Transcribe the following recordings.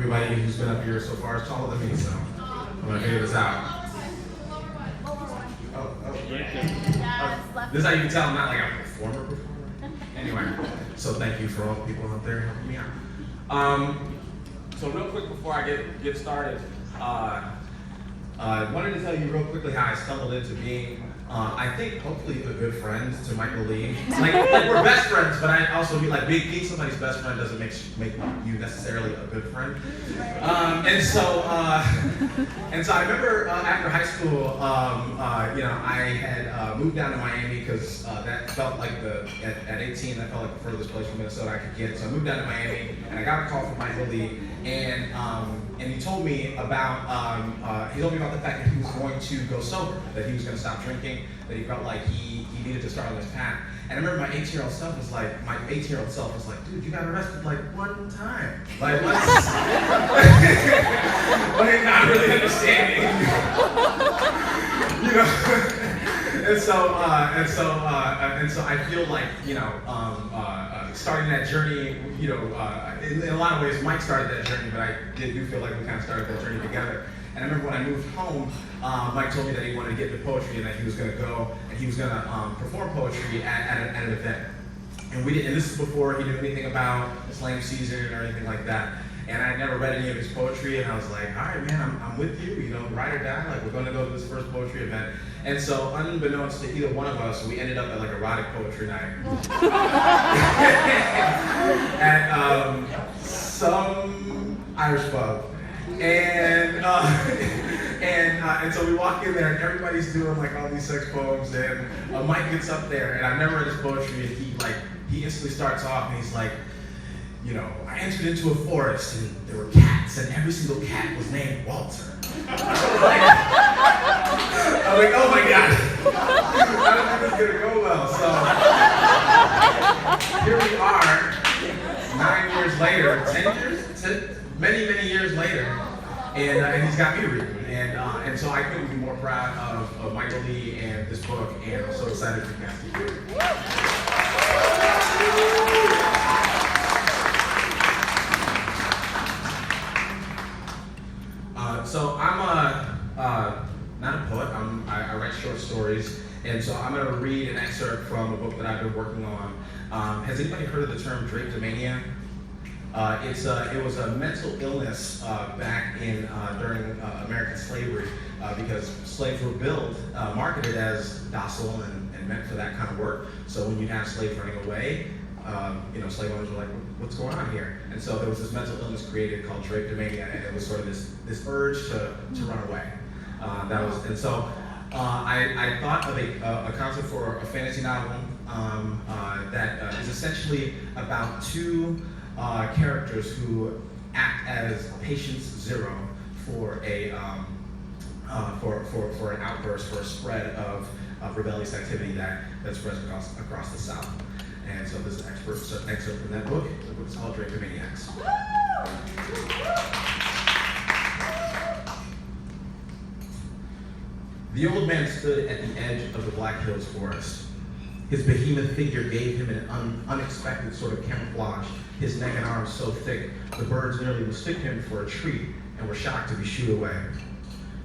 Everybody who's been up here so far is taller than me, so I'm gonna figure this out. This is how you can tell I'm not like a performer. Anyway, so thank you for all the people out there helping me out. So real quick before I get started, I wanted to tell you real quickly how I stumbled into being, I think, hopefully a good friend to Michael Lee. Like we're best friends, but I also being somebody's best friend doesn't make you necessarily a good friend. And so I remember after high school, I had moved down to Miami because that felt like at 18, that felt like the furthest place from Minnesota I could get. So I moved down to Miami, and I got a call from Michael Lee, and he told me about the fact that he was going to go sober, that he was going to stop drinking, that he felt like he needed to start on this path. And I remember my 18-year-old self was like, dude, you got arrested like one time. Like, what's like not really understanding. You know? and so I feel like, starting that journey, in a lot of ways, Mike started that journey, but I do feel like we kind of started that journey together. And I remember when I moved home, Mike told me that he wanted to get into poetry and that he was going to go and he was going to perform poetry at an event. And this is before he knew anything about slam season or anything like that. And I had never read any of his poetry, and I was like, all right, man, I'm with you, ride or die, like we're going to go to this first poetry event. And so unbeknownst to either one of us, we ended up at like erotic poetry night. At some Irish pub. And so we walk in there and everybody's doing like all these sex poems, and Mike gets up there, and I've never read his poetry, and he instantly starts off and he's like, I entered into a forest and there were cats, and every single cat was named Walter. I was like, oh my God, I don't think this is gonna go well. So here we are, 9 years later, 10 years, many years later, and he's got me reading, and so I couldn't be more proud of Michael Lee and this book, and I'm so excited to cast you here. So I'm not a poet. I write short stories, and so I'm going to read an excerpt from a book that I've been working on. Has anybody heard of the term drapetomania? It was a mental illness back during American slavery because slaves were marketed as docile and meant for that kind of work. So when you have slaves running away, slave owners were like, what's going on here? And so there was this mental illness created called drapetomania, and it was sort of this urge to run away. I thought of a concept for a fantasy novel that is essentially about two characters who act as patient zero for an outburst, for a spread of rebellious activity that spreads across the South. And so this is an excerpt from that book. The book is called Drapetomaniacs. The old man stood at the edge of the Black Hills forest. His behemoth figure gave him an unexpected sort of camouflage, his neck and arms so thick the birds nearly mistook him for a tree and were shocked to be shooed away.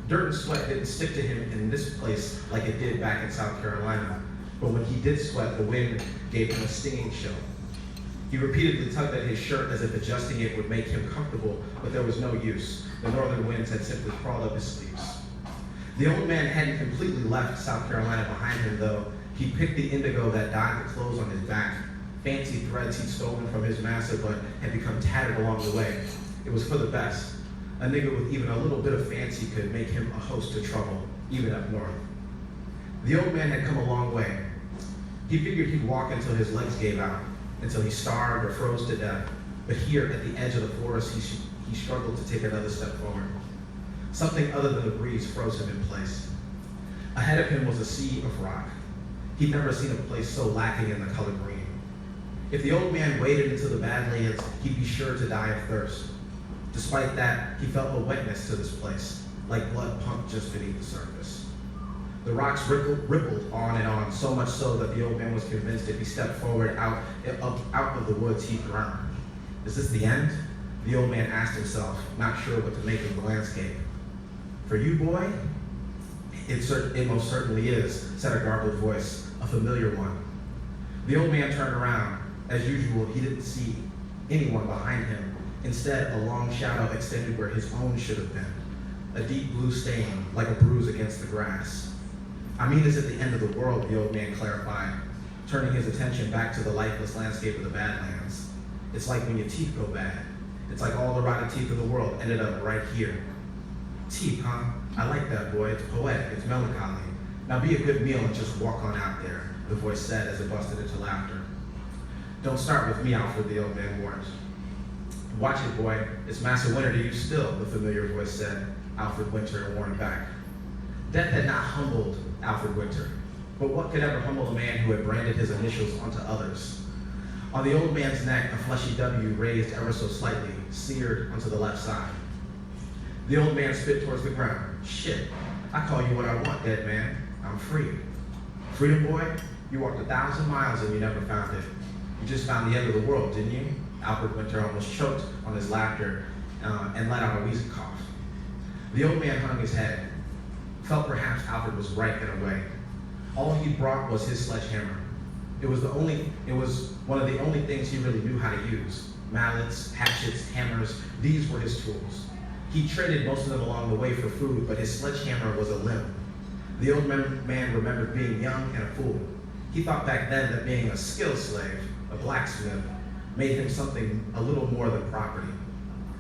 Dirt and sweat didn't stick to him in this place like it did back in South Carolina, but when he did sweat, the wind gave him a stinging chill. He repeatedly tugged at his shirt as if adjusting it would make him comfortable, but there was no use. The northern winds had simply crawled up his sleeves. The old man hadn't completely left South Carolina behind him, though. He picked the indigo that dyed the clothes on his back, fancy threads he'd stolen from his master but had become tattered along the way. It was for the best. A nigger with even a little bit of fancy could make him a host to trouble, even up north. The old man had come a long way. He figured he'd walk until his legs gave out, until he starved or froze to death. But here, at the edge of the forest, he struggled to take another step forward. Something other than the breeze froze him in place. Ahead of him was a sea of rock. He'd never seen a place so lacking in the color green. If the old man waded into the Badlands, he'd be sure to die of thirst. Despite that, he felt a wetness to this place, like blood pumped just beneath the surface. The rocks rippled on and on, so much so that the old man was convinced if he stepped forward out of the woods, he'd drown. Is this the end? The old man asked himself, not sure what to make of the landscape. For you, boy? It most certainly is, said a garbled voice, a familiar one. The old man turned around. As usual, he didn't see anyone behind him. Instead, a long shadow extended where his own should have been, a deep blue stain, like a bruise against the grass. I mean, it's at the end of the world, the old man clarified, turning his attention back to the lifeless landscape of the Badlands. It's like when your teeth go bad. It's like all the rotted teeth of the world ended up right here. Teeth, huh? I like that, boy. It's poetic. It's melancholy. Now be a good meal and just walk on out there, the voice said as it busted into laughter. Don't start with me, Alfred, the old man warned. Watch it, boy. It's Massa Winter to you still, the familiar voice said. Alfred Winter warned back. Death had not humbled Alfred Winter, but what could ever humble a man who had branded his initials onto others? On the old man's neck, a fleshy W raised ever so slightly, seared onto the left side. The old man spit towards the ground. Shit, I call you what I want, dead man. I'm free. Freedom, boy? You walked 1,000 miles and you never found it. You just found the end of the world, didn't you? Alfred Winter almost choked on his laughter and let out a wheezy cough. The old man hung his head, felt perhaps Alfred was right in a way. All he brought was his sledgehammer. It was one of the only things he really knew how to use. Mallets, hatchets, hammers, these were his tools. He traded most of them along the way for food, but his sledgehammer was a limb. The old man remembered being young and a fool. He thought back then that being a skill slave, a blacksmith, made him something a little more than property.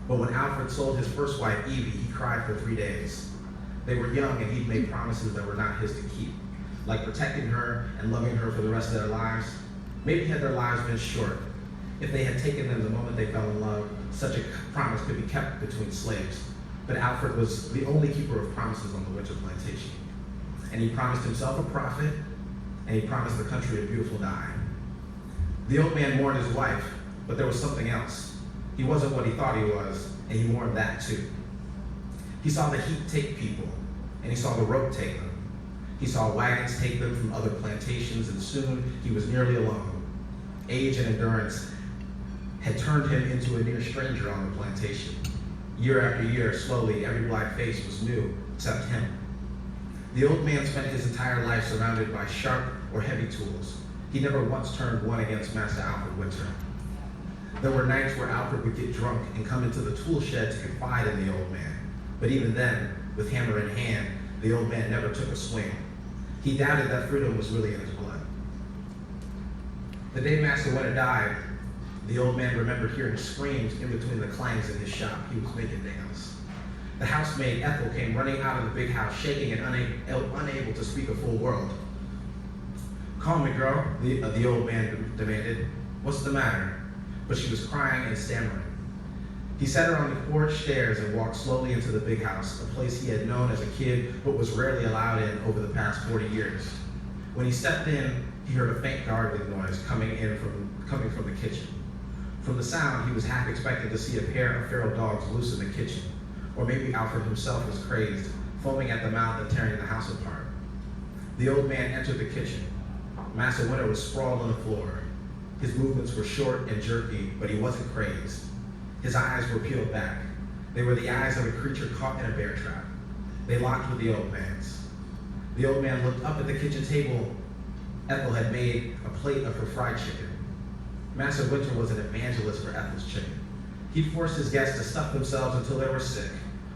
But when Alfred sold his first wife, Evie, he cried for 3 days. They were young and he'd made promises that were not his to keep, like protecting her and loving her for the rest of their lives. Maybe had their lives been short, if they had taken them the moment they fell in love, such a promise could be kept between slaves. But Alfred was the only keeper of promises on the Winter plantation. And he promised himself a profit, and he promised the country a beautiful dye. The old man mourned his wife, but there was something else. He wasn't what he thought he was, and he mourned that too. He saw the heat take people, and he saw the rope take them. He saw wagons take them from other plantations, and soon he was nearly alone. Age and endurance had turned him into a near stranger on the plantation. Year after year, slowly, every black face was new, except him. The old man spent his entire life surrounded by sharp or heavy tools. He never once turned one against Master Alfred Winter. There were nights where Alfred would get drunk and come into the tool shed to confide in the old man. But even then, with hammer in hand, the old man never took a swing. He doubted that freedom was really in his blood. The day Master Winter died, the old man remembered hearing screams in between the clangs in his shop. He was making nails. The housemaid, Ethel, came running out of the big house, shaking and unable to speak a full word. Calm me, girl, the old man demanded. What's the matter? But she was crying and stammering. He set her on the porch stairs and walked slowly into the big house, a place he had known as a kid but was rarely allowed in over the past 40 years. When he stepped in, he heard a faint gargling noise coming from the kitchen. From the sound, he was half expecting to see a pair of feral dogs loose in the kitchen, or maybe Alfred himself was crazed, foaming at the mouth and tearing the house apart. The old man entered the kitchen. Master Winter was sprawled on the floor. His movements were short and jerky, but he wasn't crazed. His eyes were peeled back. They were the eyes of a creature caught in a bear trap. They locked with the old man's. The old man looked up at the kitchen table. Ethel had made a plate of her fried chicken. Master Winter was an evangelist for Ethel's chicken. He forced his guests to stuff themselves until they were sick,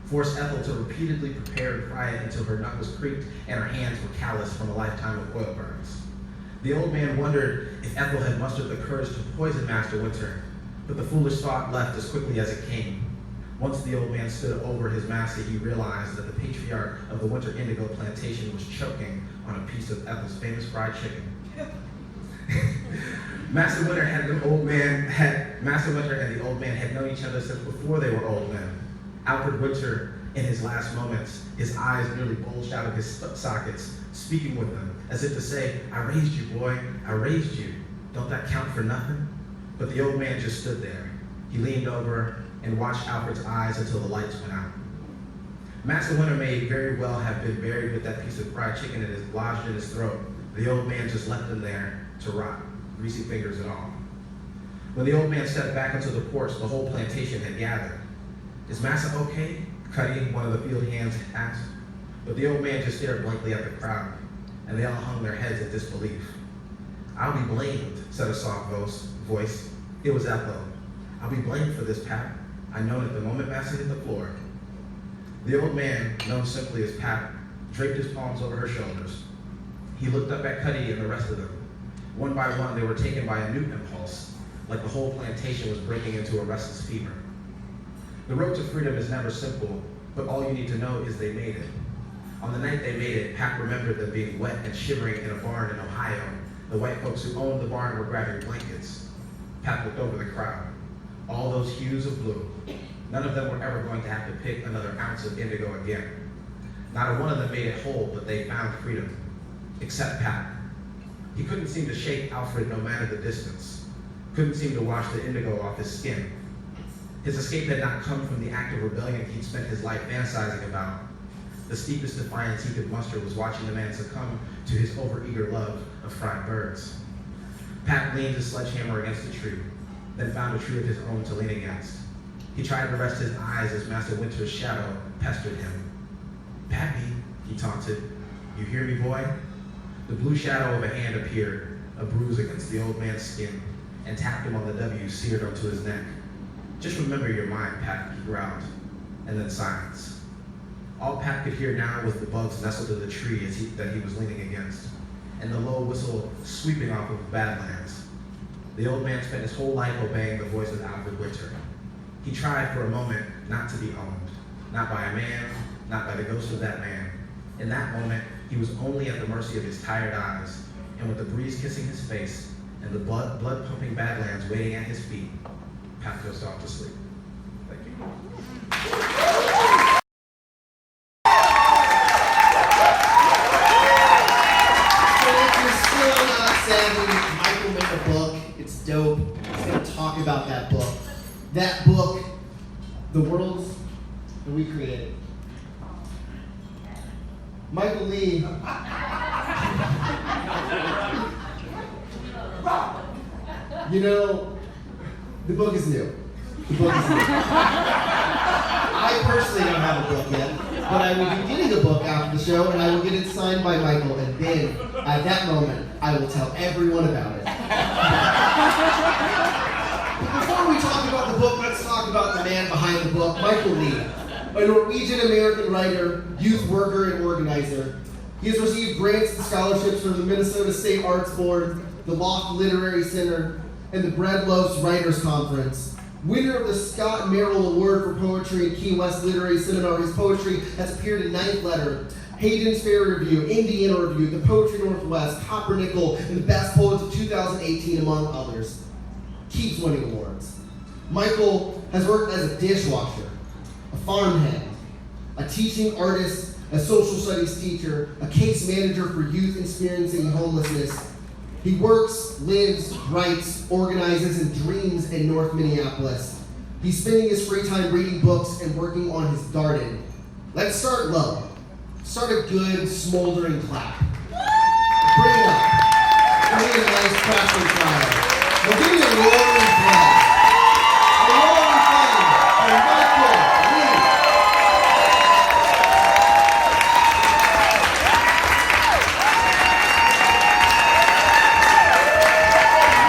forced Ethel to repeatedly prepare and fry it until her knuckles creaked and her hands were calloused from a lifetime of oil burns. The old man wondered if Ethel had mustered the courage to poison Master Winter, but the foolish thought left as quickly as it came. Once the old man stood over his master, he realized that the patriarch of the Winter Indigo plantation was choking on a piece of Ethel's famous fried chicken. Master Winter and the old man had known each other since before they were old men. Alfred Winter, in his last moments, his eyes nearly bulged out of his sockets, speaking with them, as if to say, I raised you, boy, I raised you. Don't that count for nothing? But the old man just stood there. He leaned over and watched Alfred's eyes until the lights went out. Master Winter may very well have been buried with that piece of fried chicken that is lodged in his throat. The old man just left him there to rot, greasy fingers and all. When the old man stepped back into the porch, the whole plantation had gathered. "Is Massa okay?" Cuddy, one of the field hands, asked. But the old man just stared blankly at the crowd, and they all hung their heads in disbelief. "I'll be blamed," said a soft voice. It was Ethel. "I'll be blamed for this, Pat. I know it the moment Massa hit the floor." The old man, known simply as Pat, draped his palms over her shoulders. He looked up at Cuddy and the rest of them. One by one, they were taken by a new impulse, like the whole plantation was breaking into a restless fever. The road to freedom is never simple, but all you need to know is they made it. On the night they made it, Pat remembered them being wet and shivering in a barn in Ohio. The white folks who owned the barn were grabbing blankets. Pat looked over the crowd. All those hues of blue. None of them were ever going to have to pick another ounce of indigo again. Not a one of them made it whole, but they found freedom. Except Pat. He couldn't seem to shake Alfred no matter the distance. Couldn't seem to wash the indigo off his skin. His escape had not come from the act of rebellion he'd spent his life fantasizing about. The steepest defiance he could muster was watching the man succumb to his overeager love of fried birds. Pat leaned his sledgehammer against a tree, then found a tree of his own to lean against. He tried to rest his eyes as Master Winter's shadow pestered him. "Pappy," he taunted, "you hear me, boy?" The blue shadow of a hand appeared, a bruise against the old man's skin, and tapped him on the W seared onto his neck. "Just remember your mind, Pat," he growled, and then silence. All Pat could hear now was the bugs nestled in the tree that he was leaning against, and the low whistle sweeping off of Badlands. The old man spent his whole life obeying the voice of Alfred Winter. He tried for a moment not to be owned, not by a man, not by the ghost of that man. In that moment, he was only at the mercy of his tired eyes, and with the breeze kissing his face and the blood-pumping Badlands waiting at his feet, Pat goes off to sleep. Thank you. Dope. He's going to talk about that book. That book, The Worlds That We Created. Michael Lee. You know, the book is new. The book is new. I personally don't have a book yet, but I will be getting a book after the show, and I will get it signed by Michael, and then, at that moment, I will tell everyone about it. But before we talk about the book, let's talk about the man behind the book, Michael Lee, a Norwegian-American writer, youth worker, and organizer. He has received grants and scholarships from the Minnesota State Arts Board, the Loft Literary Center, and the Bread Loaves Writers Conference. Winner of the Scott Merrill Award for Poetry and Key West Literary Seminar, his poetry has appeared in Ninth Letter, Hayden's Fair Review, Indiana Review, the Poetry Northwest, Coppernickel, and the Best Poets of 2018, among others. Keeps winning awards. Michael has worked as a dishwasher, a farmhand, a teaching artist, a social studies teacher, a case manager for youth experiencing homelessness. He works, lives, writes, organizes, and dreams in North Minneapolis. He's spending his free time reading books and working on his garden. Let's start low. Start a good, smoldering clap. Bring it up. Bring in a nice crackling fire. Now give me a roaring flame. A roaring flame for Michael Lee.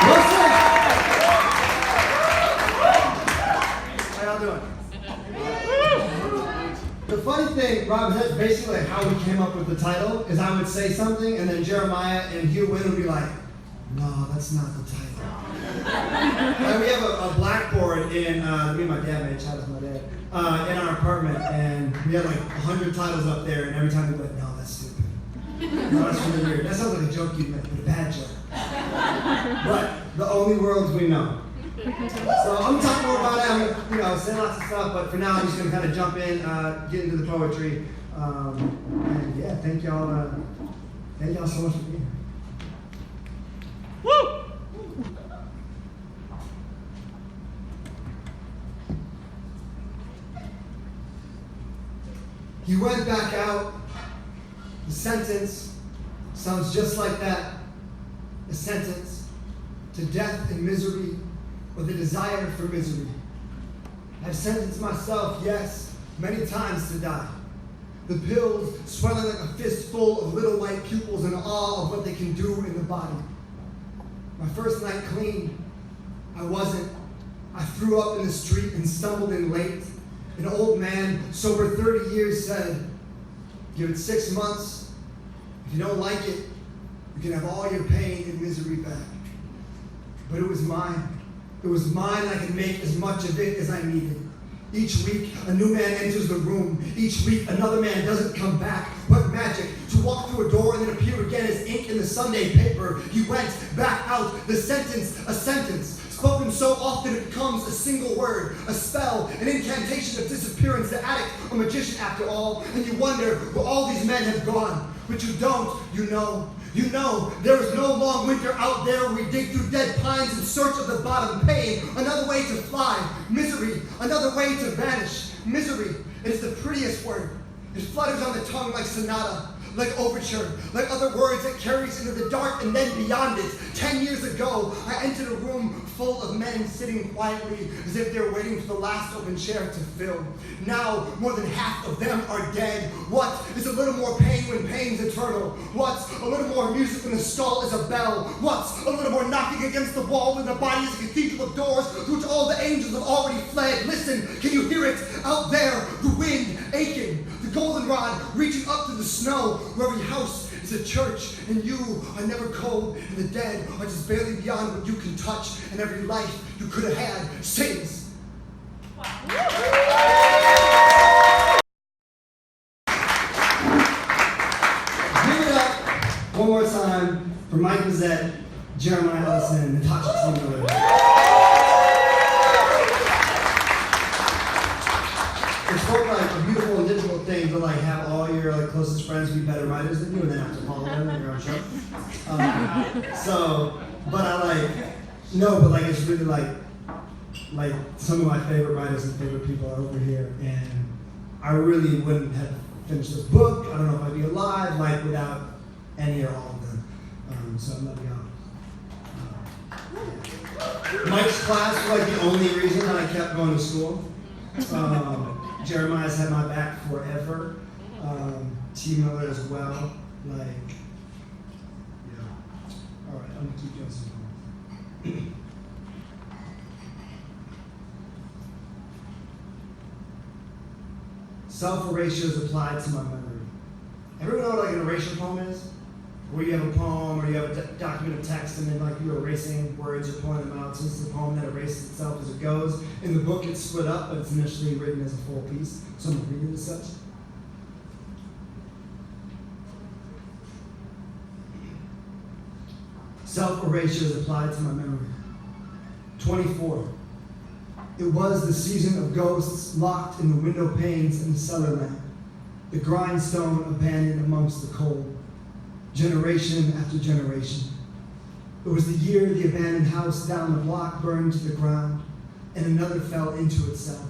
Listen. How y'all doing? The funny thing, Rob, that's basically how we came up with the title, is I would say something, and then Jeremiah and Hugh Wynn would be like, "No, that's not the title." And we have a blackboard in, me and my dad made, shout out to my dad, in our apartment, and we had like 100 titles up there, and every time we'd be like, "No, that's stupid. No, that's really weird. That sounds like a joke you'd make, but a bad joke." But the only worlds we know. So I'm gonna talk more about it. I'm gonna, say lots of stuff, but for now I'm just gonna kind of jump in, get into the poetry, and yeah, thank y'all so much for being here. Woo! He went back out. The sentence sounds just like that. A sentence to death and misery, or the desire for misery. I've sentenced myself, yes, many times to die. The pills swelling like a fistful of little white pupils in awe of what they can do in the body. My first night clean, I wasn't. I threw up in the street and stumbled in late. An old man, sober 30 years, said, give it 6 months. If you don't like it, you can have all your pain and misery back. But it was mine. It was mine, and I could make as much of it as I needed. Each week, a new man enters the room. Each week, another man doesn't come back. What magic, to walk through a door and then appear again as ink in the Sunday paper. He went back out, the sentence, a sentence. Spoken so often it becomes a single word, a spell, an incantation of disappearance, the addict, a magician after all. And you wonder where all these men have gone. But you don't, you know. You know, there is no long winter out there where we dig through dead pines in search of the bottom pain. Another way to fly, misery. Another way to vanish, misery. It is the prettiest word. It flutters on the tongue like sonata, like overture, like other words it carries into the dark and then beyond it. 10 years ago, I entered a room full of men sitting quietly as if they're waiting for the last open chair to fill. Now, more than half of them are dead. What is a little more pain when pain's eternal? What's a little more music when the skull is a bell? What's a little more knocking against the wall when the body is a cathedral of doors through which all the angels have already fled? Listen, can you hear it? Out there, the wind aching, the goldenrod reaching up to the snow, where every house is a church, and you are never cold, and the dead are just barely beyond what you can touch, and every life you could have had sings. Give it up one more time for Mike Lizette, Jeremiah Ellison, and Natasha Timberlake. It's sort of like a beautiful and difficult thing to like have all your like closest friends be better writers than you, and then have to follow them in your own show. But I like but like it's really like some of my favorite writers and favorite people are over here, and I really wouldn't have finished this book. I don't know if I'd be alive like without any or all of them. So I love y'all. Mike's class was like the only reason that I kept going to school. Jeremiah's had my back forever. T. Miller as well. Like, yeah. All right, I'm gonna keep doing some more. Self-erasure is applied to my memory. Everyone know what like an erasure poem is? Where you have a poem or you have a document of text and then like you're erasing words, you're pulling them out. So this is a poem that erases itself as it goes. In the book it's split up, but it's initially written as a full piece. So I'm going to read it as such. Self-erasure is applied to my memory. 24. It was the season of ghosts locked in the window panes in the cellar lamp. The grindstone abandoned amongst the cold. Generation after generation. It was the year the abandoned house down the block burned to the ground, and another fell into itself.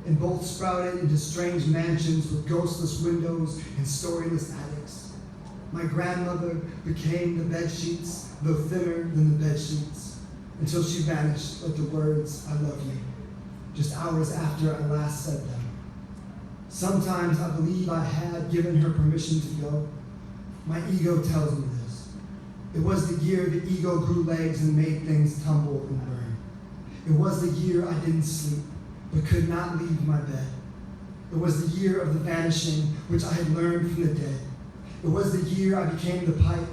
And both sprouted into strange mansions with ghostless windows and storyless attics. My grandmother became the bed sheets, though thinner than the bed sheets, until she vanished like the words, "I love you," just hours after I last said them. Sometimes I believe I had given her permission to go. My ego tells me this. It was the year the ego grew legs and made things tumble and burn. It was the year I didn't sleep, but could not leave my bed. It was the year of the vanishing, which I had learned from the dead. It was the year I became the pipe,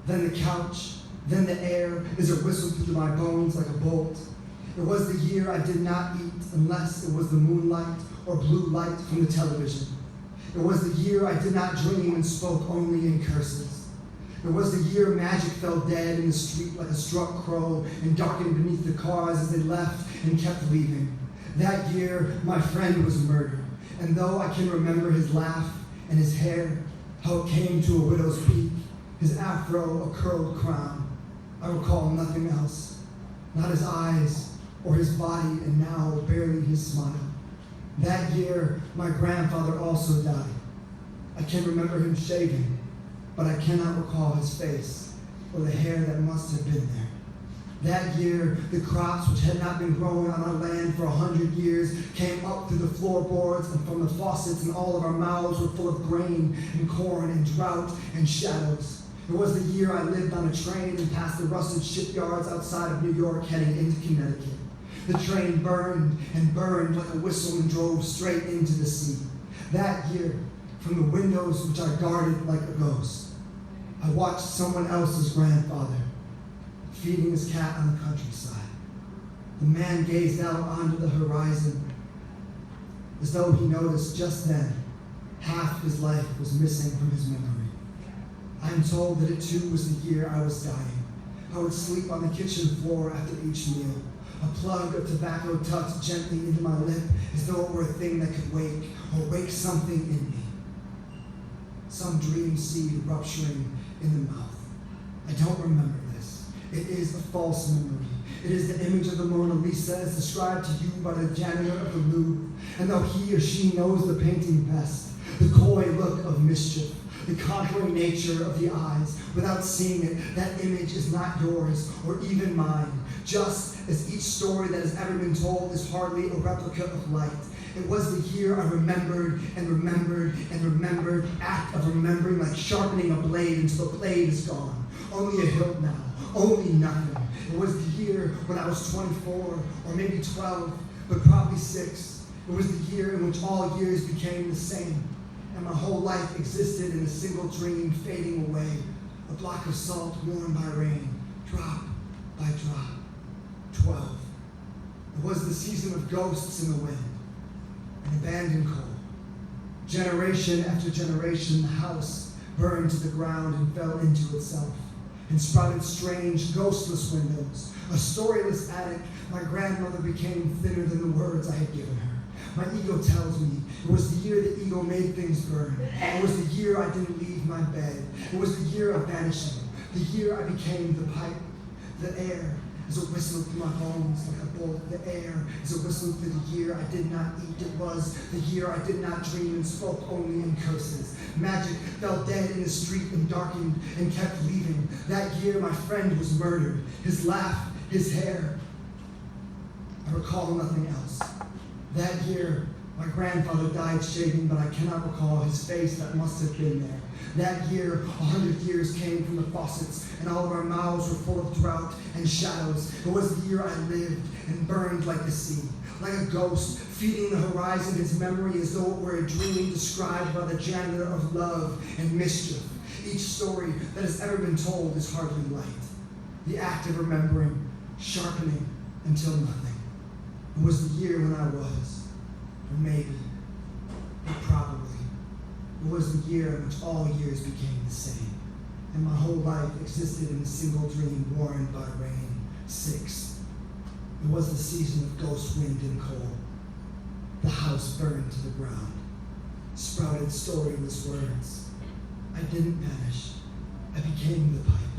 then the couch, then the air as it whistled through my bones like a bolt. It was the year I did not eat unless it was the moonlight or blue light from the television. It was the year I did not dream and spoke only in curses. It was the year magic fell dead in the street like a struck crow and darkened beneath the cars as they left and kept leaving. That year, my friend was murdered, and though I can remember his laugh and his hair, how it came to a widow's peak, his afro a curled crown, I recall nothing else, not his eyes or his body, and now barely his smile. That year, my grandfather also died. I can remember him shaving, but I cannot recall his face or the hair that must have been there. That year, the crops which had not been growing on our land for 100 years came up through the floorboards and from the faucets, and all of our mouths were full of grain and corn and drought and shadows. It was the year I lived on a train and passed the rusted shipyards outside of New York heading into Connecticut. The train burned and burned like a whistle and drove straight into the sea. That year, from the windows which I guarded like a ghost, I watched someone else's grandfather feeding his cat on the countryside. The man gazed out onto the horizon as though he noticed just then half his life was missing from his memory. I am told that it too was the year I was dying. I would sleep on the kitchen floor after each meal, a plug of tobacco tucked gently into my lip as though it were a thing that could wake something in me. Some dream seed rupturing in the mouth. I don't remember this. It is a false memory. It is the image of the Mona Lisa as described to you by the janitor of the Louvre. And though he or she knows the painting best, the coy look of mischief, the conquering nature of the eyes, without seeing it, that image is not yours or even mine. Just as each story that has ever been told is hardly a replica of light. It was the year I remembered and remembered and remembered, act of remembering like sharpening a blade until the blade is gone. Only a hilt now, only nothing. It was the year when I was 24 or maybe 12, but probably 6. It was the year in which all years became the same, and my whole life existed in a single dream fading away, a block of salt worn by rain, drop by drop. 12. It was the season of ghosts in the wind, and abandoned coal. Generation after generation, the house burned to the ground and fell into itself, and sprouted strange, ghostless windows. A storyless attic, my grandmother became thinner than the words I had given her. My ego tells me it was the year the ego made things burn. It was the year I didn't leave my bed. It was the year of vanishing, the year I became the pipe, the air. Is a whistle through my bones like a bolt. The air is a whistle through the year I did not eat. It was the year I did not dream and spoke only in curses. Magic fell dead in the street and darkened and kept leaving. That year my friend was murdered. His laugh, his hair. I recall nothing else. That year my grandfather died shaving, but I cannot recall his face that must have been there. That year, 100 years came from the faucets, and all of our mouths were full of drought and shadows. It was the year I lived and burned like the sea, like a ghost, feeding the horizon its memory as though it were a dream described by the janitor of love and mischief. Each story that has ever been told is hardly light. The act of remembering, sharpening until nothing. It was the year when I was, or maybe, or probably. It was the year in which all years became the same, and my whole life existed in a single dream warmed by rain. 6. It was the season of ghost wind and coal. The house burned to the ground, sprouted storyless words. I didn't vanish. I became the pipe,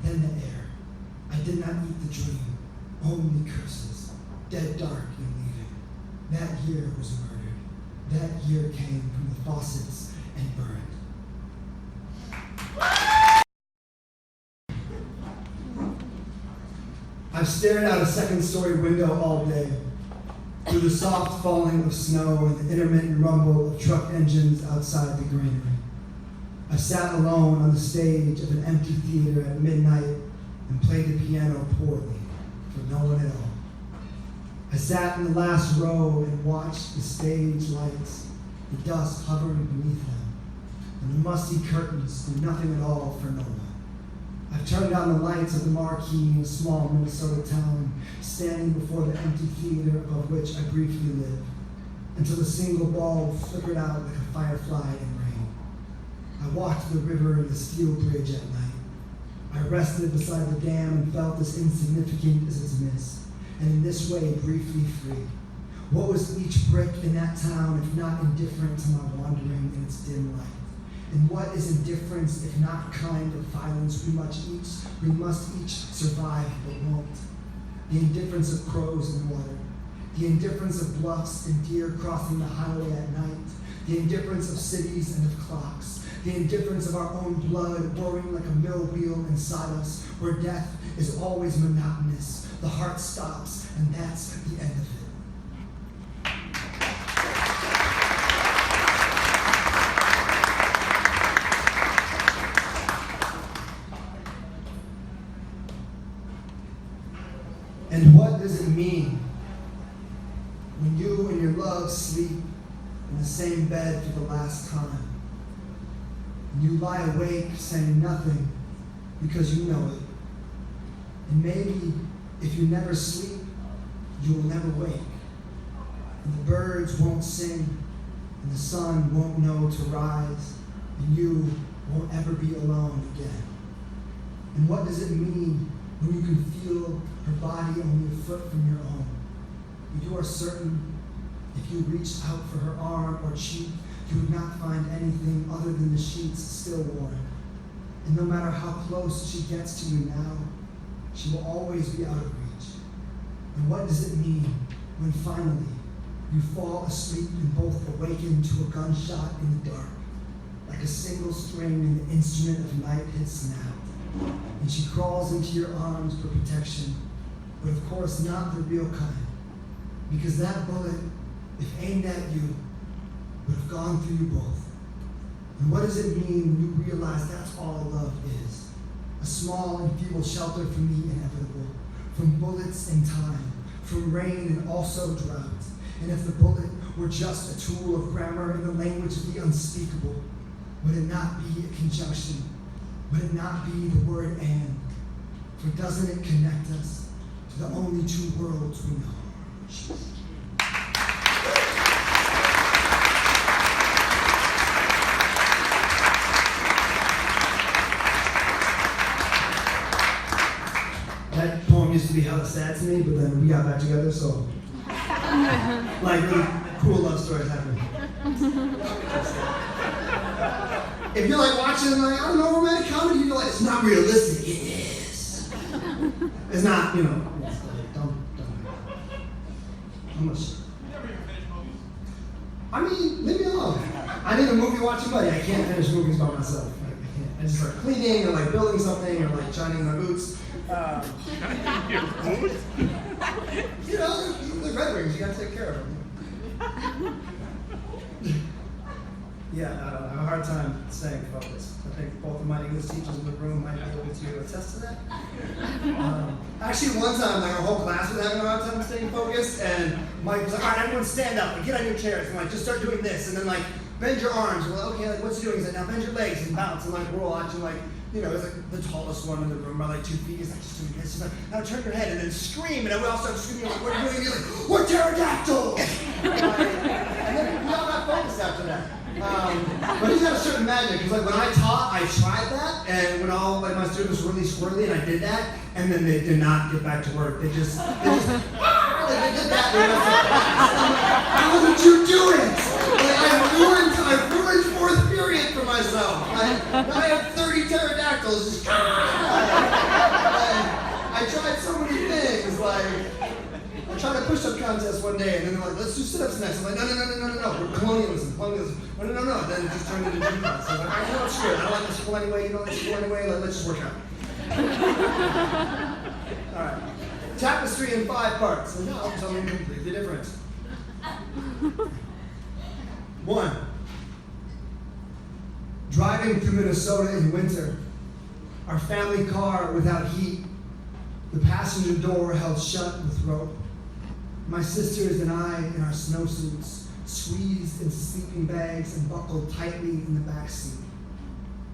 then the air. I did not eat the dream, only curses, dead dark in leaving. That year was murdered. That year came from the faucets and burned. I've stared out a second-story window all day, through the soft falling of snow and the intermittent rumble of truck engines outside the granary. I've sat alone on the stage of an empty theater at midnight and played the piano poorly for no one at all. I sat in the last row and watched the stage lights, the dust hovering beneath them, and the musty curtains do nothing at all for no one. I've turned on the lights of the marquee in a small Minnesota town, standing before the empty theater above which I briefly lived, until a single bulb flickered out like a firefly in rain. I walked the river and the steel bridge at night. I rested beside the dam and felt as insignificant as its mist, and in this way briefly free. What was each brick in that town if not indifferent to my wandering in its dim light? And what is indifference if not a kind of violence we must each survive but won't? The indifference of crows in water, the indifference of bluffs and deer crossing the highway at night, the indifference of cities and of clocks, the indifference of our own blood whirring like a mill wheel inside us, where death is always monotonous. The heart stops, and that's the end of it. And what does it mean when you and your love sleep in the same bed for the last time? And you lie awake saying nothing because you know it. And maybe if you never sleep, you will never wake. And the birds won't sing, and the sun won't know to rise, and you won't ever be alone again. And what does it mean when you can feel her body only a foot from your own? And you are certain if you reached out for her arm or cheek, you would not find anything other than the sheets still warm. And no matter how close she gets to you now, she will always be out of reach. And what does it mean when finally you fall asleep and both awaken to a gunshot in the dark, like a single string in the instrument of night hits snap, and she crawls into your arms for protection, but of course not the real kind, because that bullet, if aimed at you, would have gone through you both. And what does it mean when you realize that's all love is? A small and feeble shelter from the inevitable, from bullets and time, from rain and also drought. And if the bullet were just a tool of grammar in the language of the unspeakable, would it not be a conjunction? Would it not be the word and? For doesn't it connect us to the only two worlds we know? That poem used to be hella sad to me, but then we got back together, so like really cool love stories happen. If you're like watching like, I don't know, romantic comedy, you're like, it's not realistic. It is. It's not, you know. It's like, don't. How much? I mean, leave me alone. I need a movie watching buddy. I can't finish movies by myself. Like, I can't. I just start cleaning or like building something or like shining my boots. You know, the Red Wings, you gotta take care of them. Yeah, I have a hard time staying focused. I think both of my English teachers in the room might be able to attest to that. Actually, one time, like our whole class was having a hard time staying focused, and Mike was like, all right, everyone stand up and get on your chairs, and like, just start doing this, and then like, bend your arms. We're like, okay, like, what's he doing? He's like, now bend your legs and bounce, and like, we're all watching, like, you know, it's like the tallest one in the room by like 2 feet. He's like, just doing this. He's like, now turn your head and then scream. And then we all start screaming, like, what are you doing? He's like, we're pterodactyls! And then we all got focused after that. But he's got a certain magic, because like when I taught, I tried that, and when all like my students were really squirrely, and I did that, and then they did not get back to work. They just like, they did that, and I was like, how did you do it? Like, I've ruined fourth period for myself. Now I have 30 pterodactyls. I tried so many things, like, I tried a push-up contest one day, and then they're like, let's do sit-ups next. I'm like, no, we're colonialism. No. And then it just turned into gym class. I was like, all right, you know what, screw it. I don't like this school anyway, you don't like school anyway, like, let's just work out. All right. Tapestry in 5 parts. And now I'm something completely different. 1. Driving through Minnesota in winter. Our family car without heat. The passenger door held shut with rope. My sisters and I in our snowsuits, squeezed into sleeping bags and buckled tightly in the back seat.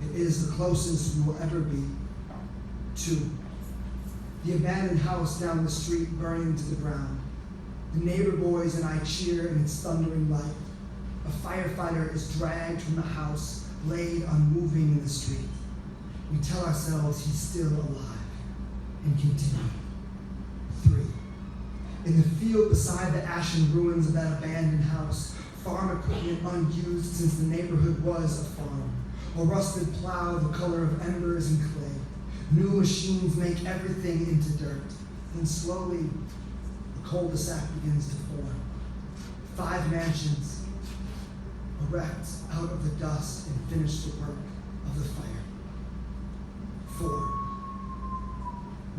It is the closest we will ever be. 2. The abandoned house down the street burning to the ground. The neighbor boys and I cheer in its thundering light. A firefighter is dragged from the house, laid unmoving in the street. We tell ourselves he's still alive, and continue. 3. In the field beside the ashen ruins of that abandoned house, farm equipment unused since the neighborhood was a farm. A rusted plow the color of embers and clay. New machines make everything into dirt. Then slowly, a cul-de-sac begins to form. 5 mansions, erect out of the dust and finish the work of the fire. 4.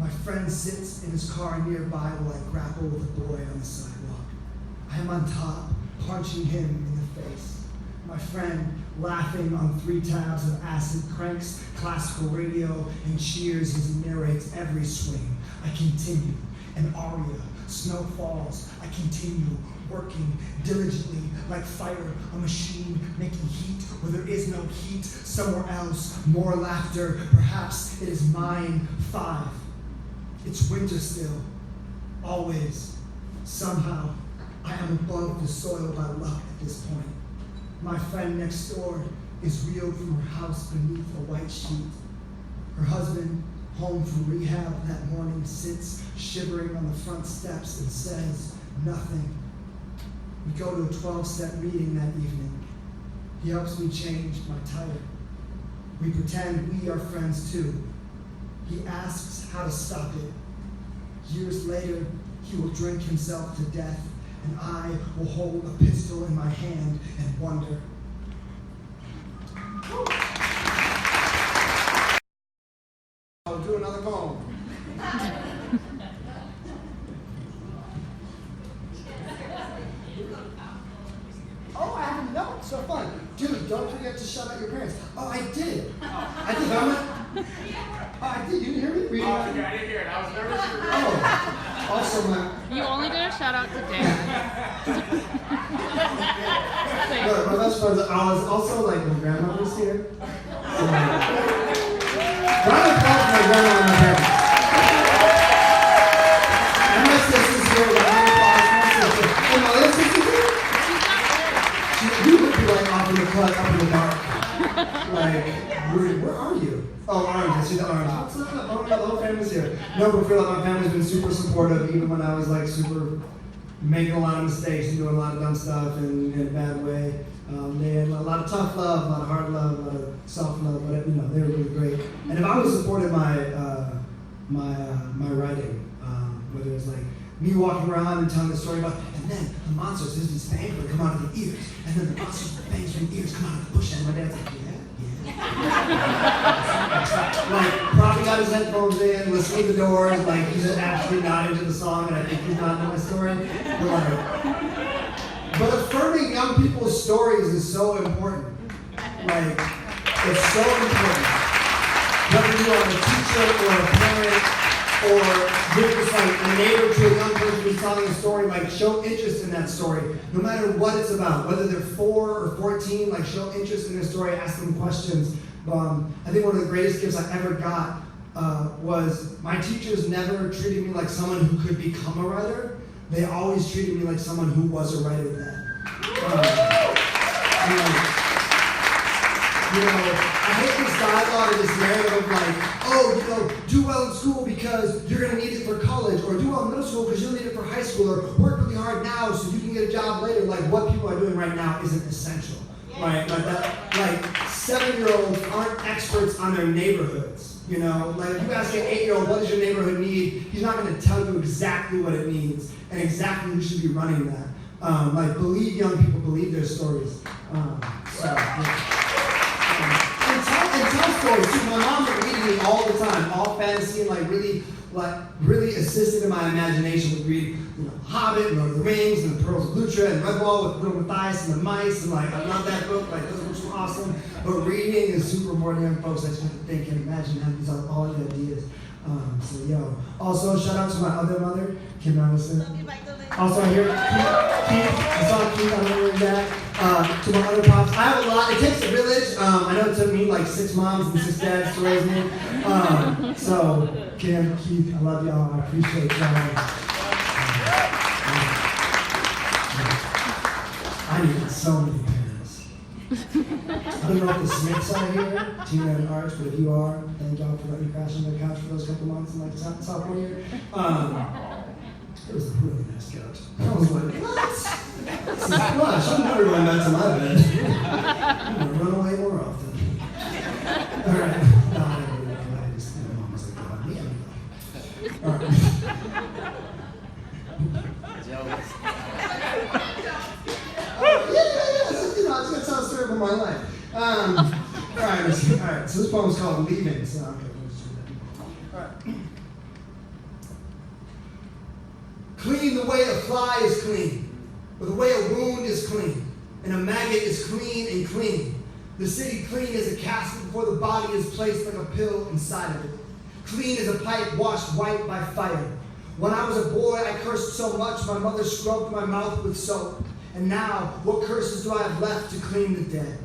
My friend sits in his car nearby while I grapple with a boy on the sidewalk. I am on top, punching him in the face. My friend, laughing on 3 tabs of acid, cranks classical radio and cheers as he narrates every swing. I continue, an aria, snow falls. I continue, working diligently like fire, a machine making heat where there is no heat. Somewhere else, more laughter. Perhaps it is mine. 5. It's winter still. Always. Somehow, I am above the soil by luck at this point. My friend next door is reeled from her house beneath a white sheet. Her husband, home from rehab that morning, sits shivering on the front steps and says nothing. We go to a 12-step meeting that evening. He helps me change my tire. We pretend we are friends too. He asks how to stop it. Years later, he will drink himself to death, and I will hold a pistol in my hand and wonder. I'll do another poem. Oh, I haven't known. So fun. Dude, don't forget to shout out your parents. Oh, I did. I did. I did. You didn't hear me? Oh, okay, I didn't hear it. I was nervous. Oh. Also, You only did a shout out to Dan. my best friends, I was also like, my grandma was here. Round of applause for my grandma and my parents. And my sister's here. Round of applause for my sister. And my little sister's here. You would be like off in the club, up in the dark. Like, where are you? Oh, orange. I see the orange. What's up? Oh, my whole family's here. No, but I feel like my family's been super supportive, even when I was like super making a lot of mistakes and doing a lot of dumb stuff in a bad way. They had a lot of tough love, a lot of hard love, a lot of soft love, but they were really great. And if I was supported my writing, whether it's like me walking around and telling the story about, and then the monsters, there's these fangs that come out of the ears, and then the monsters with fangs from the ears come out of the bush, and my dad's like, yeah. Like, probably got his headphones in, listening to the doors, like he's absolutely not into the song, and I think he's not into my story. But affirming young people's stories is so important. Like, it's so important. Whether you are a teacher or a parent, or you're just like a neighbor to a young person who's telling a story, like show interest in that story, no matter what it's about. Whether they're 4 or 14, like show interest in their story, ask them questions. I think one of the greatest gifts I ever got was my teachers never treated me like someone who could become a writer. They always treated me like someone who was a writer then. I hate this dialogue or this narrative of like, oh, do well in school because you're going to need it for college, or do well in middle school because you'll need it for high school, or work really hard now so you can get a job later. Like, what people are doing right now isn't essential, right? Like 7-year-olds aren't experts on their neighborhoods, Like, if you ask an 8-year-old, what does your neighborhood need? He's not going to tell you exactly what it needs and exactly who should be running that. Believe young people, believe their stories. And tell stories too. My mom would read me all the time, all fantasy and really assisted in my imagination. Would read, Hobbit and Lord of the Rings and the Pearls of Lutra and Redwall with Little Matthias and the Mice, and I love that book. Those books were awesome. But reading is super important, young folks. I just have to think and imagine how these are all the ideas. Also shout out to my other mother, Kim Ellison. Also here, Keith. I saw Keith. I don't know where he's at. To my other pops, I have a lot. It takes a village. I know it took me like 6 moms and 6 dads to raise me. So Kim, Keith, I love y'all. I appreciate y'all. I need so many parents. I don't know if the Smiths are here, Tina and Arch, but if you are, thank y'all for letting me crash on the couch for those couple months in sophomore year. It was a really nice couch. I was like, what? This is plush. I'm never going back to my bed. I'm going to run away more often. All right. No, I never really went away. My mom was like, oh, yeah. All right. I was going to tell a story about my life. All right. So this poem's called Leaving. So, okay, let's do that. All right. the way a fly is clean, or the way a wound is clean, and a maggot is clean and clean. The city clean as a casket before the body is placed like a pill inside of it. Clean as a pipe washed white by fire. When I was a boy, I cursed so much my mother scrubbed my mouth with soap. And now, what curses do I have left to clean the dead?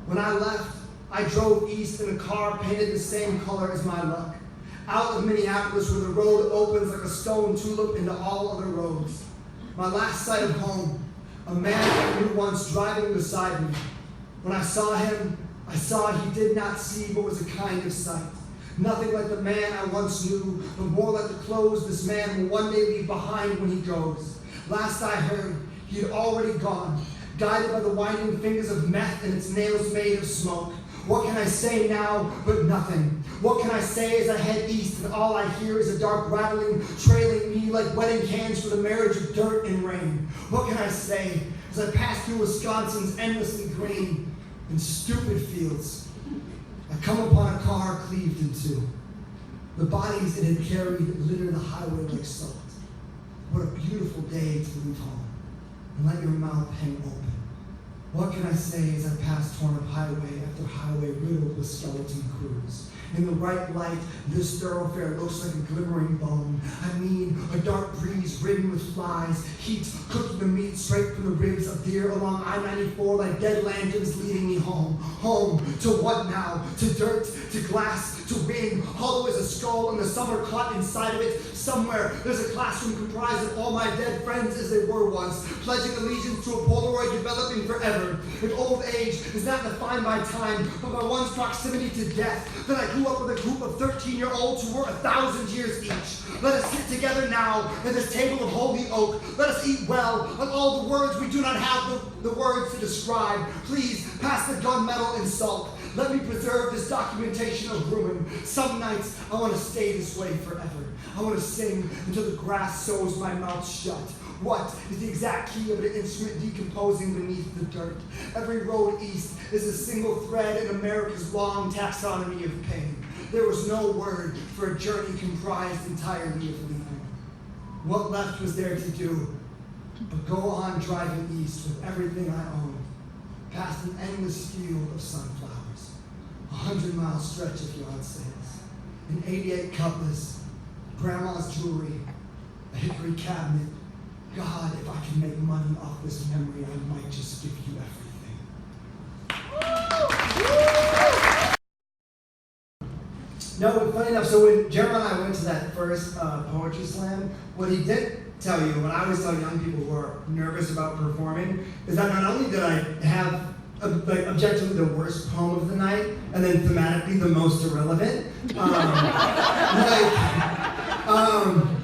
When I left, I drove east in a car painted the same color as my luck. Out of Minneapolis where the road opens like a stone tulip into all other roads. My last sight of home, a man I knew once driving beside me. When I saw him, I saw he did not see but was a kind of sight. Nothing like the man I once knew, but more like the clothes this man will one day leave behind when he goes. Last I heard, he had already gone, guided by the winding fingers of meth and its nails made of smoke. What can I say now but nothing? What can I say as I head east and all I hear is a dark rattling, trailing me like wedding cans for the marriage of dirt and rain? What can I say as I pass through Wisconsin's endlessly green and stupid fields? I come upon a car cleaved in two. The bodies it had carried litter the highway like salt. What a beautiful day to leave home and let your mouth hang open. What can I say as I pass torn up highway after highway riddled with skeleton crews? In the right light, this thoroughfare looks like a glimmering bone. I mean, a dark breeze ridden with flies, heat cooking the meat straight from the ribs of deer along I-94 like dead lanterns leading me home. Home to what now? To dirt, to glass, to wind, hollow as a skull and the summer caught inside of it. Somewhere there's a classroom comprised of all my dead friends as they were once, pledging allegiance to a Polaroid developing forever. If old age is not defined by time, but by one's proximity to death, then I grew up with a group of 13-year-olds who were 1,000 years each. Let us sit together now at this table of holy oak. Let us eat well, on all the words we do not have the words to describe. Please pass the gunmetal and salt. Let me preserve this documentation of ruin. Some nights I want to stay this way forever. I want to sing until the grass sews my mouth shut. What is the exact key of an instrument decomposing beneath the dirt? Every road east is a single thread in America's long taxonomy of pain. There was no word for a journey comprised entirely of leaving. What left was there to do but go on driving east with everything I owned, past an endless field of sunflowers, 100-mile stretch of fiancés, an 88 cutlass, grandma's jewelry, a hickory cabinet. God, if I can make money off this memory, I might just give you everything. No, but funny enough, so when Jeremiah and I went to that first poetry slam, what he did tell you, what I always tell young people who are nervous about performing, is that not only did I have objectively the worst poem of the night, and then thematically the most irrelevant,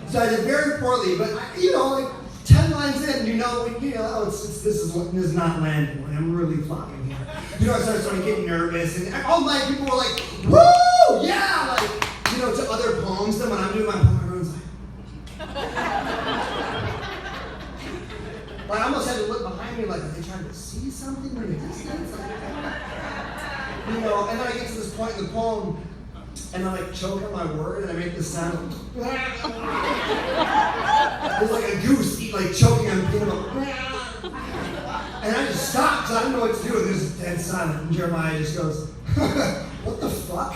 so I did very poorly, but like 10 lines in, oh, this is not landing. I'm really flopping here. I started getting nervous, and all my people were like, woo, yeah, to other poems. Then when I'm doing my poem, everyone's like, I almost had to look behind me, like, are they trying to see something in the distance? And then I get to this point in the poem, and I choke on my word, and I make this sound. It's like a goose choking on peanut. And I just stopped because I didn't know what to do. And there's dead silent. And Jeremiah just goes, what the fuck?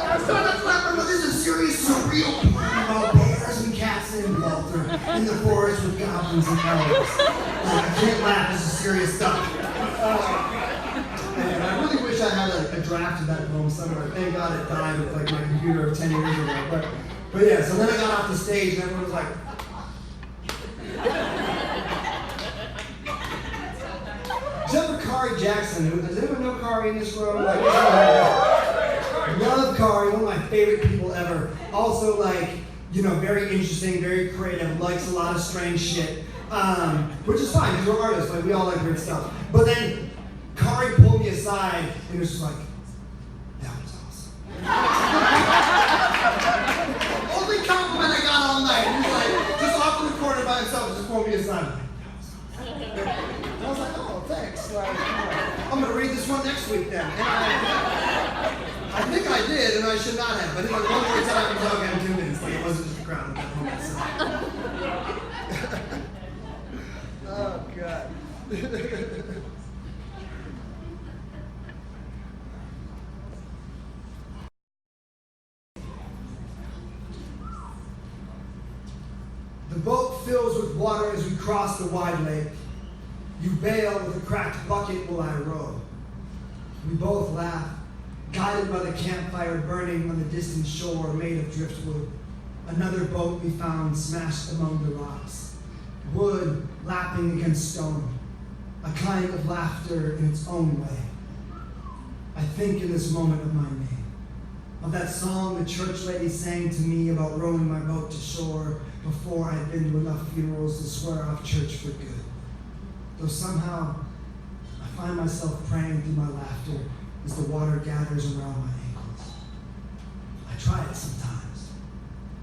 I started laughing, but this is a serious, surreal poem about bears and cats and Walter in the forest with goblins and elves. I can't laugh. This is serious stuff. And I really wish I had a draft of that poem somewhere. Thank God it died with my computer of 10 years ago. But yeah, so then I got off the stage and everyone was like, except for Kari Jackson. Does anyone know Kari in this room? Love Kari, one of my favorite people ever. Also very interesting, very creative, likes a lot of strange shit. Which is fine, because we're artists, we all like weird stuff. But then Kari pulled me aside and was just like, that was awesome. Only compliment I got all night. He was just off in the corner by himself, just pulled me aside. I was like, oh, thanks. I'm going to read this one next week then. should not have. But like one more time, okay, I'm convinced. Like it wasn't just a crowd at that moment. So. Oh God. The boat fills with water as we cross the wide lake. You bail with a cracked bucket while I row. We both laugh, guided by the campfire burning on the distant shore made of driftwood. Another boat we found smashed among the rocks. Wood lapping against stone. A kind of laughter in its own way. I think in this moment of my name. Of that song the church lady sang to me about rowing my boat to shore before I'd been to enough funerals to swear off church for good. Though somehow I find myself praying through my laughter as the water gathers around my ankles. I try it sometimes.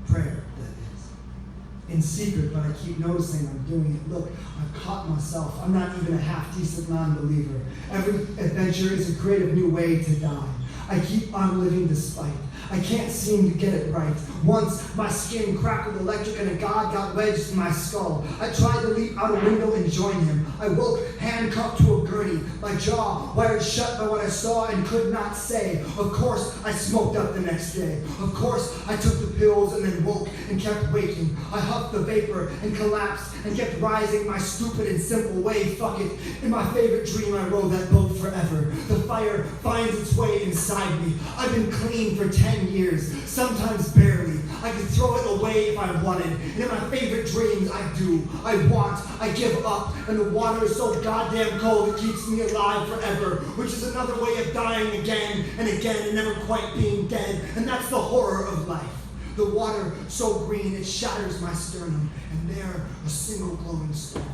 Prayer, that is. In secret, but I keep noticing I'm doing it. Look, I've caught myself. I'm not even a half-decent non-believer. Every adventure is a creative new way to die. I keep on living despite. I can't seem to get it right. Once my skin crackled electric and a god got wedged in my skull. I tried to leap out a window and join him. I woke handcuffed to a gurney, my jaw wired shut by what I saw and could not say. Of course, I smoked up the next day. Of course, I took the pills and then woke and kept waking. I huffed the vapor and collapsed and kept rising my stupid and simple way. Fuck it. In my favorite dream, I rode that boat forever. The fire finds its way inside me. I've been clean for 10 years, sometimes barely. I could throw it away if I wanted. And in my favorite dreams, I do. I want. I give up. And the water is so goddamn cold it keeps me alive forever, which is another way of dying again and never quite being dead. And that's the horror of life. The water so green it shatters my sternum, and there a single glowing storm.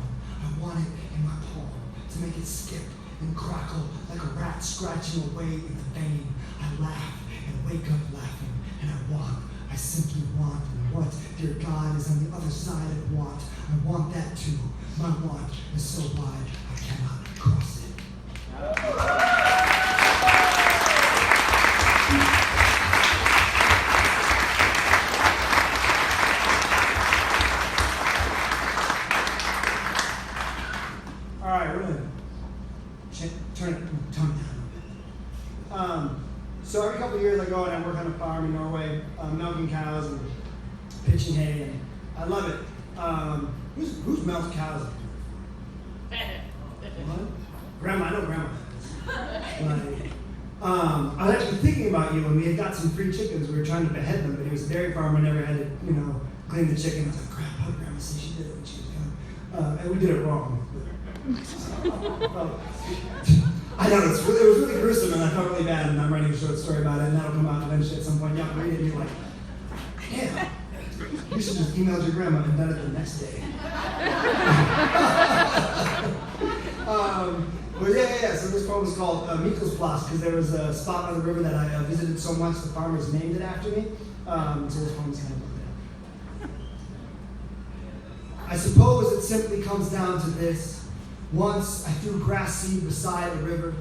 I want it in my palm to make it skip and crackle like a rat scratching away in the vein. I laugh and wake up laughing, and I simply want. And what, dear God, is on the other side of want? I want that too. My want is so wide I cannot cross it. All right, we're gonna turn it down a bit. So every couple of years I go and I work on a farm in Norway, milking cows and pitching hay, and I love it. Who's milked cows? What? Grandma, I know Grandma. I was actually thinking about you when we had got some free chickens. We were trying to behead them, but he was a dairy farmer, never had to, clean the chicken. I was like, Grandma said she did it when she was young. And we did it wrong. I know, it was really gruesome, and I felt really bad, and I'm writing a short story about it, and that'll come out eventually at some point. Y'all can read it and be like, damn, you should just emailed your grandma and done it the next day. But yeah, so this poem was called Mikkelsplas, because there was a spot on the river that I visited so much, the farmers named it after me. So this poem is kind of about that. I suppose it simply comes down to this. Once I threw grass seed beside the river.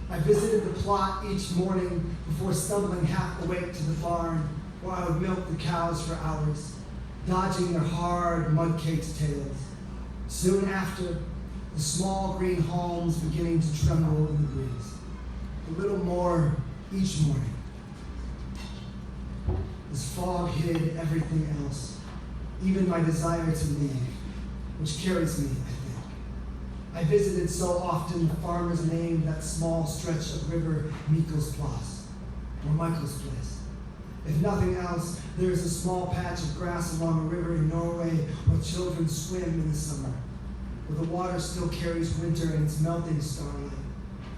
I visited the plot each morning before stumbling half awake to the barn where I would milk the cows for hours, dodging their hard, mud-caked tails. Soon after, the small green homes beginning to tremble in the breeze. A little more each morning. As fog hid everything else, even my desire to leave, which carries me, I think. I visited so often the farmers named that small stretch of river Mikkelsplas, or Michael's place. If nothing else, there is a small patch of grass along a river in Norway where children swim in the summer, where the water still carries winter and its melting starlight,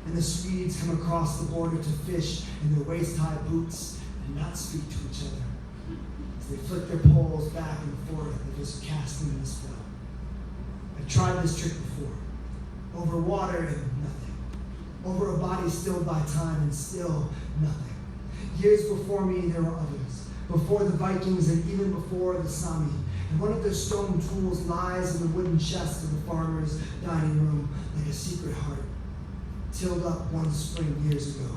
and the Swedes come across the border to fish in their waist-high boots and not speak to each other. As they flick their poles back and forth, they just cast them in the spell. I've tried this trick before. Over water and nothing. Over a body stilled by time and still nothing. Years before me, there were others. Before the Vikings and even before the Sami. And one of their stone tools lies in the wooden chest of the farmer's dining room like a secret heart, tilled up one spring years ago.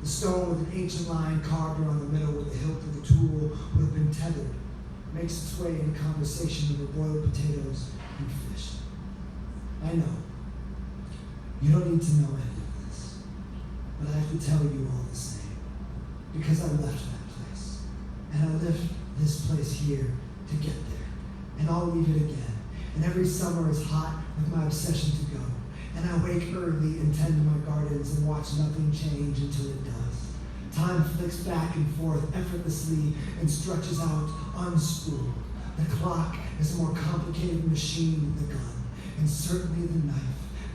The stone with an ancient line carved around the middle where the hilt of the tool would have been tethered makes its way into conversation over boiled potatoes and fish. I know. You don't need to know any of this, but I have to tell you all the same, because I left that place, and I left this place here to get there, and I'll leave it again. And every summer is hot with my obsession to go, and I wake early and tend to my gardens and watch nothing change until it does. Time flicks back and forth effortlessly and stretches out unspooled. The clock is a more complicated machine than the gun, and certainly the knife.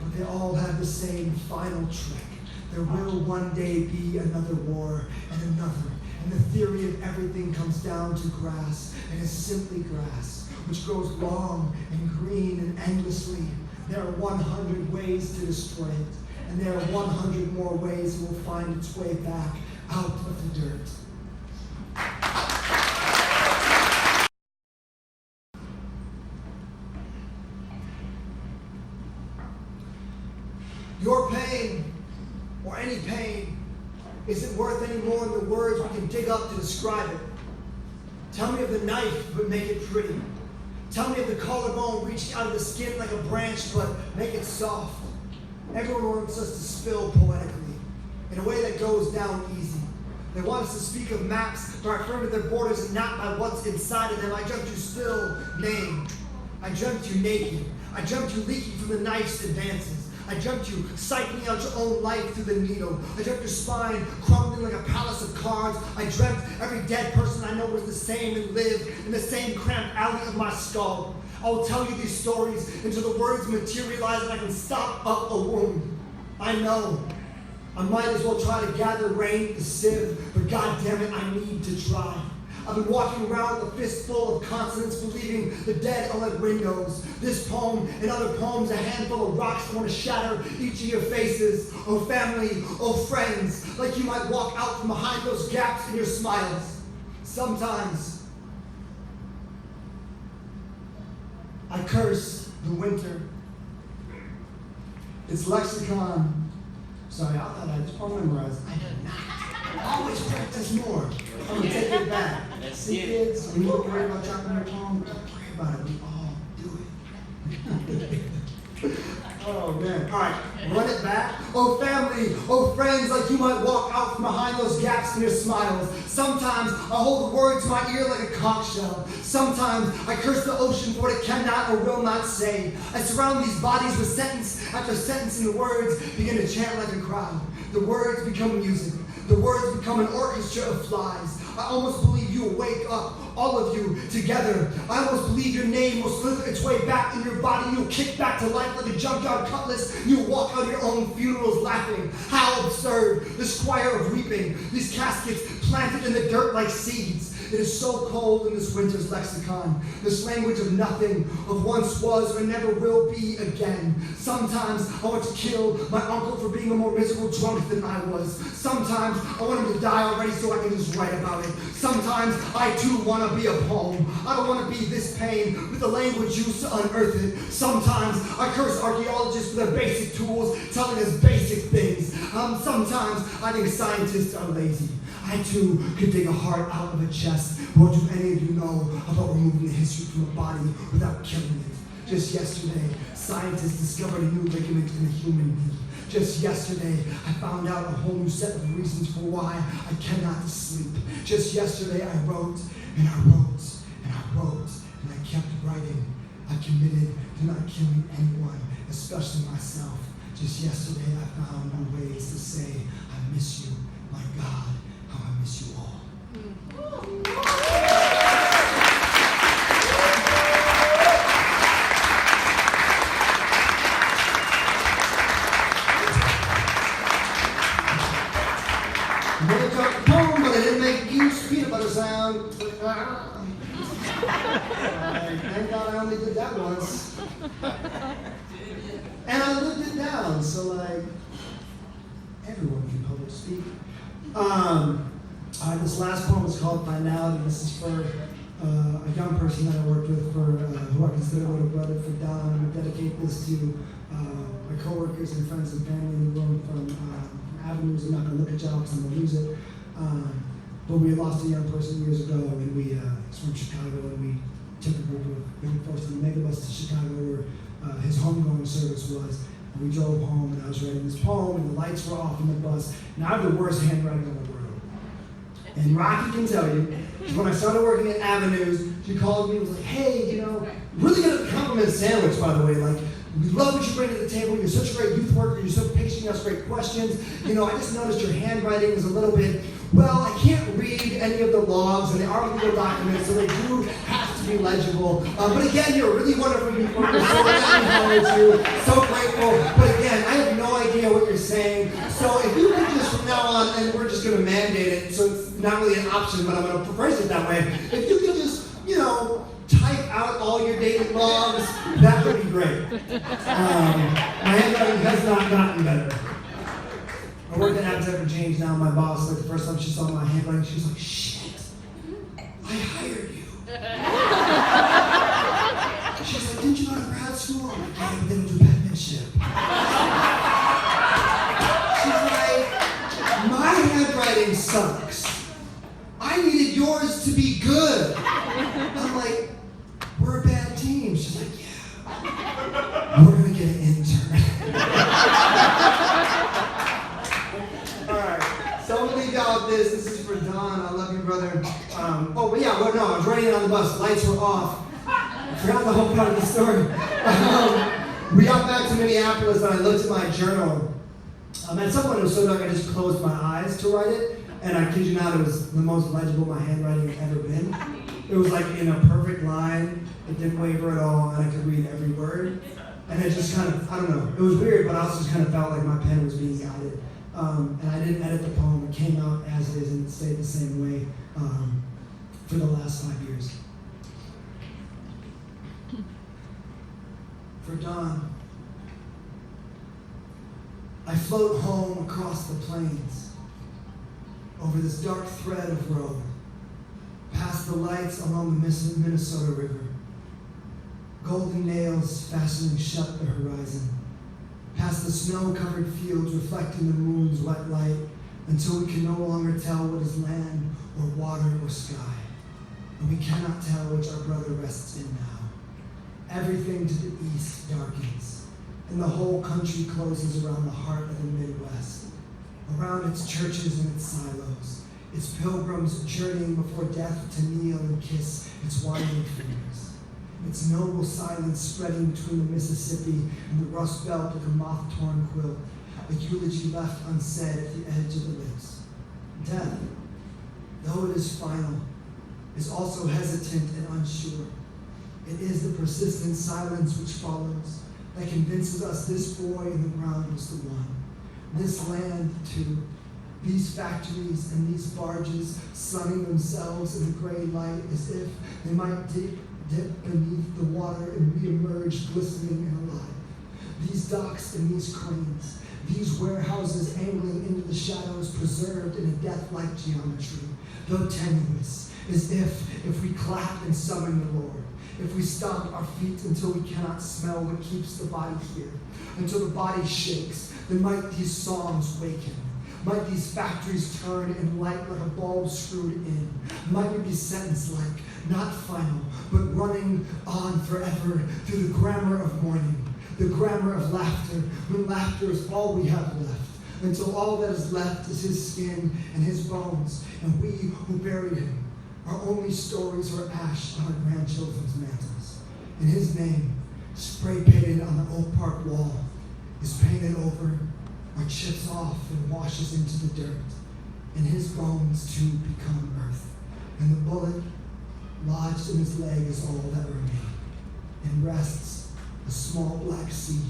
But they all have the same final trick. There will one day be another war and another. And the theory of everything comes down to grass, and it's simply grass, which grows long and green and endlessly. There are 100 ways to destroy it, and there are 100 more ways it will find its way back out of the dirt. Your pain, or any pain, isn't worth any more than the words we can dig up to describe it. Tell me of the knife, but make it pretty. Tell me of the collarbone reaching out of the skin like a branch, but make it soft. Everyone wants us to spill poetically, in a way that goes down easy. They want us to speak of maps, but refer to their borders and not by what's inside of them. I dreamt you still named. I dreamt you naked. I dreamt you leaking from the knife's advances. I dreamt you cycling out your own life through the needle. I dreamt your spine crumbling like a palace of cards. I dreamt every dead person I know was the same and lived in the same cramped alley of my skull. I will tell you these stories until the words materialize and I can stop up a wound. I know. I might as well try to gather rain with a sieve, but goddammit, I need to try. I've been walking around with a fistful of consonants, believing the dead are like windows. This poem and other poems, a handful of rocks that want to shatter each of your faces. Oh family, oh friends, like you might walk out from behind those gaps in your smiles. Sometimes I curse the winter. Its lexicon. Sorry, I thought I just memorized. I did not. Always practice more. I'm gonna take it back. See, kids, when you're worried about dropping your poem, don't worry about it. We all do it. Oh man. All right, run it back. Oh family, oh friends, like you might walk out from behind those gaps in your smiles. Sometimes I hold the word to my ear like a conch shell. Sometimes I curse the ocean for what it cannot or will not say. I surround these bodies with sentence after sentence, and the words begin to chant like a crowd. The words become music. The words become an orchestra of flies. I almost believe you will wake up, all of you, together. I almost believe your name will slither its way back in your body. You'll kick back to life like a junkyard cutlass. You'll walk out of your own funerals laughing. How absurd. This choir of weeping. These caskets planted in the dirt like seeds. It is so cold in this winter's lexicon. This language of nothing, of once was or never will be again. Sometimes I want to kill my uncle for being a more miserable drunk than I was. Sometimes I want him to die already so I can just write about it. Sometimes I too want to be a poem. I don't want to be this pain with the language used to unearth it. Sometimes I curse archaeologists for their basic tools, telling us basic things. Sometimes I think scientists are lazy. I too could dig a heart out of a chest. What do any of you know about removing the history from a body without killing it? Just yesterday, scientists discovered a new ligament in the human knee. Just yesterday, I found out a whole new set of reasons for why I cannot sleep. Just yesterday, I wrote, and I wrote, and I wrote, and I kept writing. I committed to not killing anyone, especially myself. Just yesterday, I found new ways to say, I miss you, my God. How I miss you all. I'm gonna talk the poem, but I didn't make goose peanut butter sound. Thank God I only did that once. And I lived it down, so like everyone can public speak. This last poem is called Finality. This is for a young person that I worked with who I consider a little brother for Don. I'm going to dedicate this to my coworkers and friends and family in the room from avenues. I'm not going to look at y'all because I'm going to lose it. But we lost a young person years ago, and we it's from Chicago, and we took a group of young folks on the megabus to Chicago where his homegoing service was. And we drove home, and I was writing this poem, and the lights were off in the bus. And I have the worst handwriting in the world. And Rocky can tell you, when I started working at Avenues, she called me and was like, hey, you know, really good compliment sandwich, by the way. Like, we love what you bring to the table. You're such a great youth worker. You're so patient. You ask great questions. You know, I just noticed your handwriting is a little bit, well, I can't read any of the logs, and they are legal documents, so they do have to be legible. But again, you're a really wonderful youth worker. So glad to you. So grateful. But again, I have no idea what you're saying. So if you could just from now on, and we're just going to mandate it, so it's not really an option, but I'm going to phrase it that way. If you could just, you know, type out all your dating logs, that would be great. My handwriting has not gotten better. I work at Appetite for Change now. My boss, like the first time she saw my handwriting, she was like, shit, I hired you. She's like, didn't you go to grad school? I'm like, yeah, but they don't do penmanship. She's like, my handwriting sucks. I needed yours to be good. I'm like, we're a bad team. She's like, yeah, we're going to get an intern. All right, so I'm going to leave y'all with this. This is for Don. I love you, brother. I was writing it on the bus. Lights were off. I forgot the whole part of the story. We got back to Minneapolis, and I looked at my journal. At some point, it was so dark, I just closed my eyes to write it. And I kid you not, it was the most legible my handwriting had ever been. It was like in a perfect line. It didn't waver at all, and I could read every word. And it just kind of, I don't know, it was weird, but I also just kind of felt like my pen was being guided. And I didn't edit the poem. It came out as it is, and it stayed the same way for the last 5 years. For Dawn, I float home across the plains, over this dark thread of road, past the lights along the Minnesota River, golden nails fastening shut the horizon, past the snow-covered fields reflecting the moon's wet light, until we can no longer tell what is land or water or sky, and we cannot tell which our brother rests in now. Everything to the east darkens, and the whole country closes around the heart of the Midwest, around its churches and its silos, its pilgrims journeying before death to kneel and kiss its winding fingers, its noble silence spreading between the Mississippi and the Rust Belt like a moth-torn quilt, a eulogy left unsaid at the edge of the lips. Death, though it is final, is also hesitant and unsure. It is the persistent silence which follows that convinces us this boy in the ground was the one. This land, too. These factories and these barges sunning themselves in the gray light as if they might dip beneath the water and reemerge glistening and alive. These docks and these cranes, these warehouses angling into the shadows preserved in a death-like geometry, though tenuous, as if we clap and summon the Lord. If we stomp our feet until we cannot smell what keeps the body here, until the body shakes, then might these songs waken. Might these factories turn and light like a bulb screwed in. Might we be sentenced like, not final, but running on forever through the grammar of mourning, the grammar of laughter, when laughter is all we have left, until all that is left is his skin and his bones, and we who buried him. Our only stories are ash on our grandchildren's mantles. And his name, spray painted on the Oak Park wall, is painted over or chips off and washes into the dirt. And his bones too become earth. And the bullet lodged in his leg is all that remains. And rests a small black seed